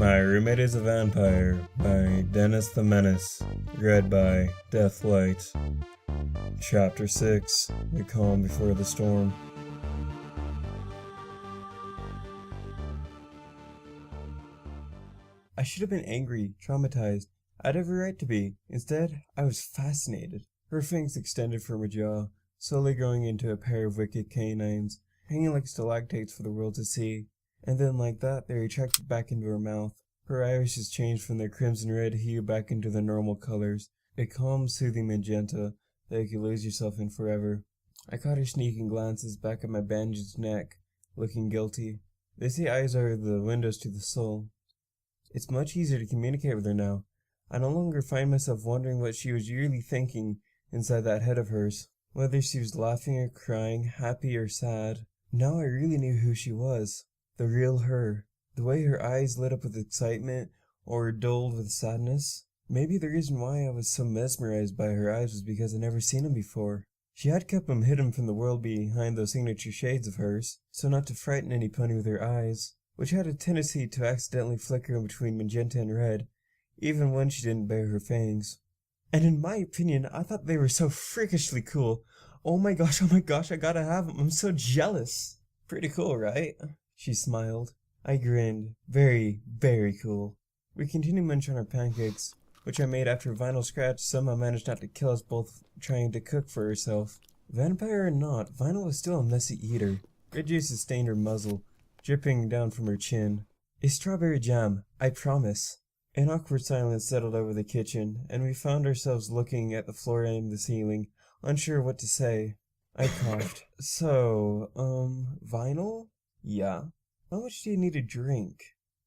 My Roommate is a Vampire by Dennis the Menace. Read by Deathlight. Chapter 6 The Calm Before the Storm. I should have been angry, traumatized. I'd every right to be. Instead, I was fascinated. Her fangs extended from her jaw, slowly growing into a pair of wicked canines, hanging like stalactites for the world to see. And then like that, they retracted back into her mouth. Her irises changed from their crimson red hue back into their normal colors, a calm, soothing magenta that you could lose yourself in forever. I caught her sneaking glances back at my bandaged neck, looking guilty. They say eyes are the windows to the soul. It's much easier to communicate with her now. I no longer find myself wondering what she was really thinking inside that head of hers. Whether she was laughing or crying, happy or sad. Now I really knew who she was. The real her. The way her eyes lit up with excitement or dulled with sadness. Maybe the reason why I was so mesmerized by her eyes was because I'd never seen them before. She had kept them hidden from the world behind those signature shades of hers, so not to frighten any pony with her eyes, which had a tendency to accidentally flicker in between magenta and red, even when she didn't bare her fangs. And in my opinion, I thought they were so freakishly cool. Oh my gosh, I gotta have them. I'm so jealous. Pretty cool, right? She smiled. I grinned. Very, very cool. We continued munching on our pancakes, which I made after Vinyl Scratch somehow managed not to kill us both trying to cook for herself. Vampire or not, Vinyl was still a messy eater. Red juices stained her muzzle, dripping down from her chin. A strawberry jam, I promise. An awkward silence settled over the kitchen, and we found ourselves looking at the floor and the ceiling, unsure what to say. I coughed. So, Vinyl? Yeah. How much do you need to drink?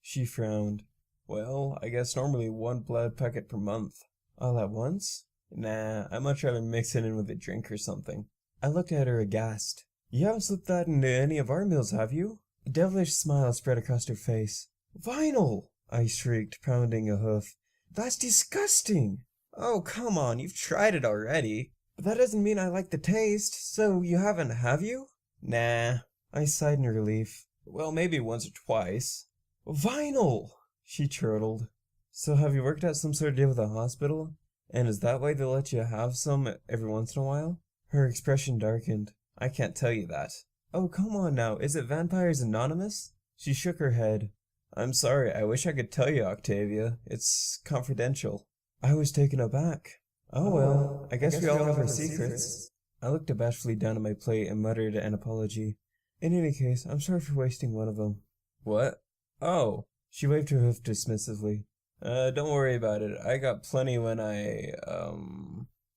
She frowned. Well, I guess normally one blood packet per month. All at once? Nah, I'd much rather mix it in with a drink or something. I looked at her aghast. You haven't slipped that into any of our meals, have you? A devilish smile spread across her face. Vinyl! I shrieked, pounding a hoof. That's disgusting! Oh, come on, you've tried it already. But that doesn't mean I like the taste, so you haven't, have you? Nah. I sighed in relief. Well, maybe once or twice. Vinyl! She chortled. So have you worked out some sort of deal with the hospital? And is that why they let you have some every once in a while? Her expression darkened. I can't tell you that. Oh, come on now, is it Vampires Anonymous? She shook her head. I'm sorry, I wish I could tell you, Octavia. It's confidential. I was taken aback. Oh well, I guess we all have our secrets. I looked abashedly down at my plate and muttered an apology. In any case, I'm sorry for wasting one of them. What? Oh. She waved her hoof dismissively. Don't worry about it. I got plenty when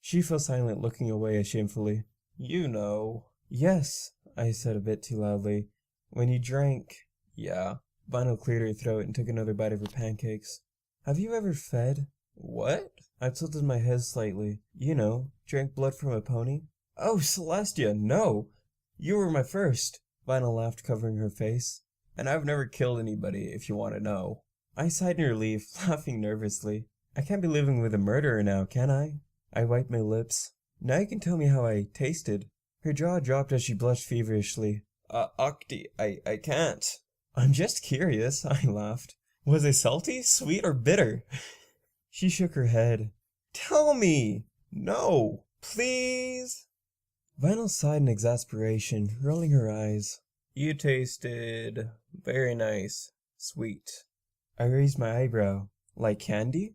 She fell silent, looking away shamefully. You know. Yes, I said a bit too loudly. When you drank. Yeah. Vinyl cleared her throat and took another bite of her pancakes. Have you ever fed? What? I tilted my head slightly. You know, drank blood from a pony. Oh, Celestia, no! You were my first. Vinyl laughed, covering her face. And I've never killed anybody, if you want to know. I sighed in relief, laughing nervously. I can't be living with a murderer now, can I? I wiped my lips. Now you can tell me how I tasted. Her jaw dropped as she blushed feverishly. Octi, I can't. I'm just curious, I laughed. Was it salty, sweet, or bitter? She shook her head. Tell me! No! Please! Vinyl sighed in exasperation, rolling her eyes. You tasted very nice. Sweet. I raised my eyebrow. Like candy?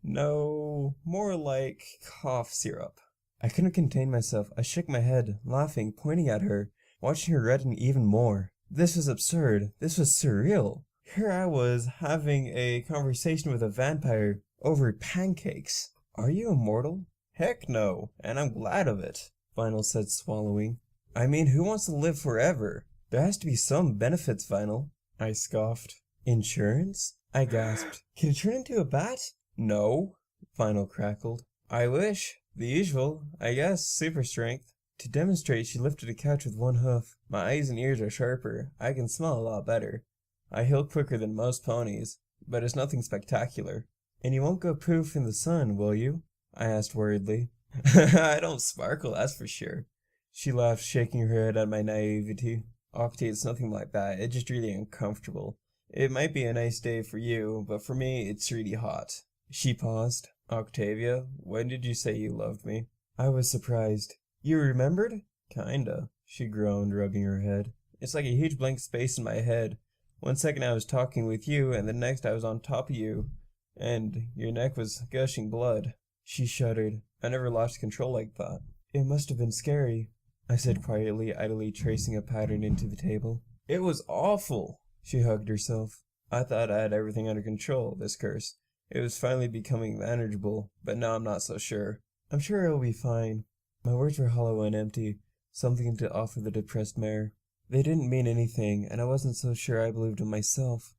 No, more like cough syrup. I couldn't contain myself. I shook my head, laughing, pointing at her, watching her redden even more. This was absurd. This was surreal. Here I was, having a conversation with a vampire over pancakes. Are you immortal? Heck no, and I'm glad of it, Vinyl said, swallowing. I mean, who wants to live forever? There has to be some benefits, Vinyl. I scoffed. Insurance? I gasped. Can it turn into a bat? No, Vinyl crackled. I wish. The usual, I guess, super strength. To demonstrate, she lifted a couch with one hoof. My eyes and ears are sharper. I can smell a lot better. I heal quicker than most ponies, but it's nothing spectacular. And you won't go poof in the sun, will you? I asked worriedly. I don't sparkle, that's for sure. She laughed, shaking her head at my naivety. Octi, it's nothing like that. It's just really uncomfortable. It might be a nice day for you, but for me, it's really hot. She paused. Octavia, when did you say you loved me? I was surprised. You remembered? Kinda, she groaned, rubbing her head. It's like a huge blank space in my head. One second I was talking with you, and the next I was on top of you, and your neck was gushing blood. She shuddered. I never lost control like that. It must have been scary, I said quietly, idly tracing a pattern into the table. It was awful. She hugged herself. I thought I had everything under control, this curse. It was finally becoming manageable, but now I'm not so sure. I'm sure it'll be fine. My words were hollow and empty, something to offer the depressed mare. They didn't mean anything, and I wasn't so sure I believed in myself.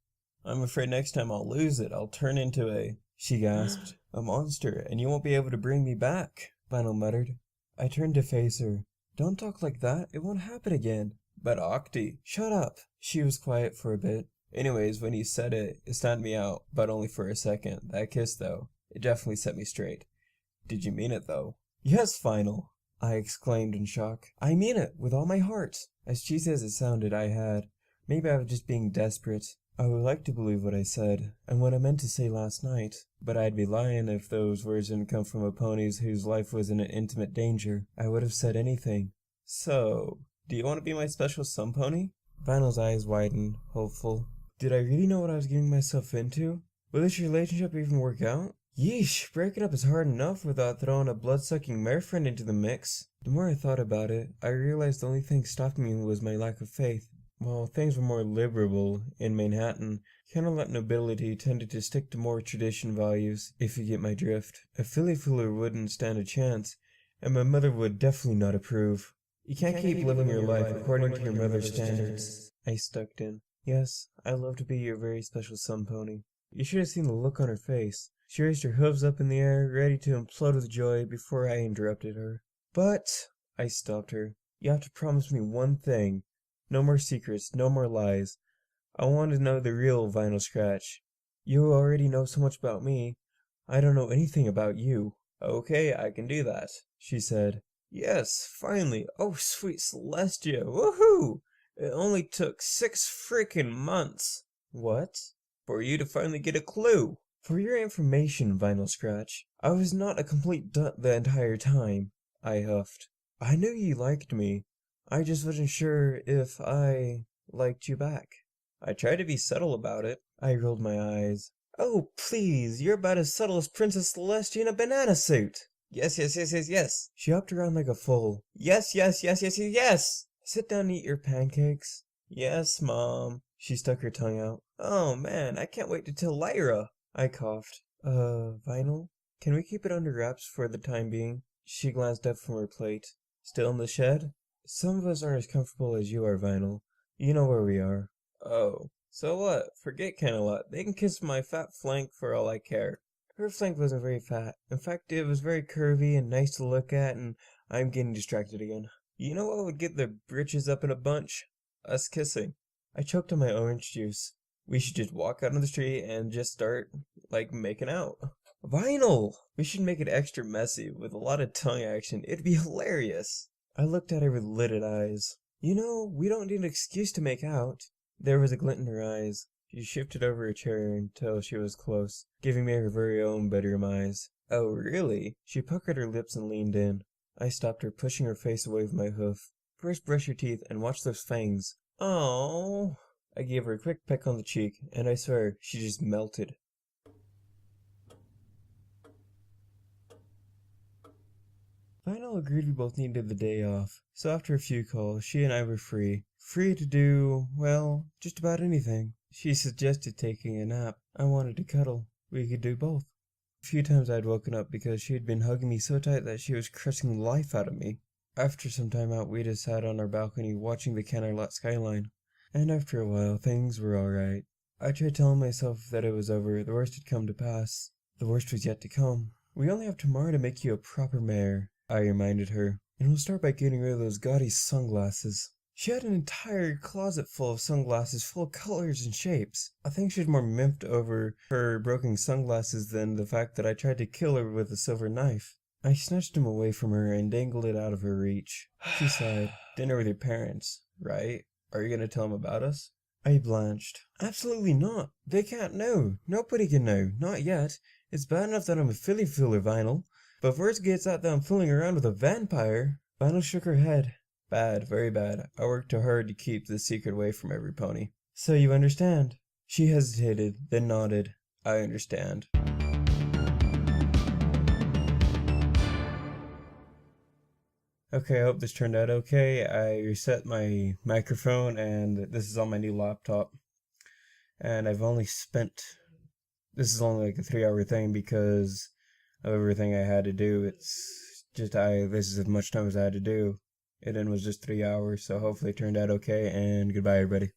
I'm afraid next time I'll lose it. I'll turn into she gasped, a monster, and you won't be able to bring me back, Vinyl muttered. I turned to face her. Don't talk like that. It won't happen again. But Octi, shut up. She was quiet for a bit. Anyways, when you said it, it stunned me out, but only for a second. That kiss, though, it definitely set me straight. Did you mean it, though? Yes, Vinyl, I exclaimed in shock. I mean it, with all my heart. As cheesy as it sounded, I had. Maybe I was just being desperate. I would like to believe what I said, and what I meant to say last night, but I'd be lying if those words didn't come from a pony whose life was in an intimate danger. I would have said anything. So, do you want to be my special sun pony? Vinyl's eyes widened, hopeful. Did I really know what I was getting myself into? Will this relationship even work out? Yeesh, breaking up is hard enough without throwing a blood-sucking mare friend into the mix. The more I thought about it, I realized the only thing stopping me was my lack of faith. While things were more liberal in Manhattan, Candlelit nobility tended to stick to more tradition values, if you get my drift. A filly fooler wouldn't stand a chance, and my mother would definitely not approve. You can't keep living your life according to your mother's standards. I stuck in. Yes, I'd love to be your very special sun pony. You should have seen the look on her face. She raised her hooves up in the air, ready to implode with joy before I interrupted her. But, I stopped her, you have to promise me one thing. No more secrets, no more lies. I want to know the real Vinyl Scratch. You already know so much about me. I don't know anything about you. Okay, I can do that, she said. Yes, finally. Oh, sweet Celestia. Woohoo! It only took 6 frickin' months. What? For you to finally get a clue. For your information, Vinyl Scratch, I was not a complete dut the entire time, I huffed. I knew you liked me. I just wasn't sure if I liked you back. I tried to be subtle about it. I rolled my eyes. Oh, please, you're about as subtle as Princess Celestia in a banana suit. Yes, yes, yes, yes, yes. She hopped around like a foal. Yes, yes, yes, yes, yes, yes. Sit down and eat your pancakes. Yes, Mom. She stuck her tongue out. Oh, man, I can't wait to tell Lyra. I coughed. Vinyl? Can we keep it under wraps for the time being? She glanced up from her plate. Still in the shed? Some of us aren't as comfortable as you are, Vinyl. You know where we are. Oh, so what? Forget Canalot. They can kiss my fat flank for all I care. Her flank wasn't very fat. In fact, it was very curvy and nice to look at, and I'm getting distracted again. You know what would get their britches up in a bunch? Us kissing. I choked on my orange juice. We should just walk out on the street and just start, making out. Vinyl! We should make it extra messy, with a lot of tongue action. It'd be hilarious. I looked at her with lidded eyes. You know, we don't need an excuse to make out. There was a glint in her eyes. She shifted over a chair until she was close, giving me her very own bedroom eyes. Oh, really? She puckered her lips and leaned in. I stopped her, pushing her face away with my hoof. First brush your teeth and watch those fangs. Oh! I gave her a quick peck on the cheek, and I swear, she just melted. Vinyl agreed we both needed the day off, so after a few calls, she and I were free. Free to do, well, just about anything. She suggested taking a nap. I wanted to cuddle. We could do both. A few times I'd woken up because she had been hugging me so tight that she was crushing the life out of me. After some time out, we just sat on our balcony watching the Canterlot skyline. And after a while, things were alright. I tried telling myself that it was over, the worst had come to pass. The worst was yet to come. We only have tomorrow to make you a proper mare, I reminded her. And we'll start by getting rid of those gaudy sunglasses. She had an entire closet full of sunglasses, full of colors and shapes. I think she's more miffed over her broken sunglasses than the fact that I tried to kill her with a silver knife. I snatched them away from her and dangled it out of her reach. She sighed. Dinner with your parents, right? Are you going to tell them about us? I blanched. Absolutely not. They can't know. Nobody can know. Not yet. It's bad enough that I'm a filly fooler, Vinyl. But first gets out that I'm fooling around with a vampire. Vinyl shook her head. Bad, very bad. I worked too hard to keep this secret away from every pony. So you understand? She hesitated, then nodded. I understand. Okay, I hope this turned out okay. I reset my microphone and this is on my new laptop. And I've only spent, this is only like a 3 hour thing because of everything I had to do. It's just, this is as much time as I had to do. It was just 3 hours, so hopefully it turned out okay, and goodbye everybody.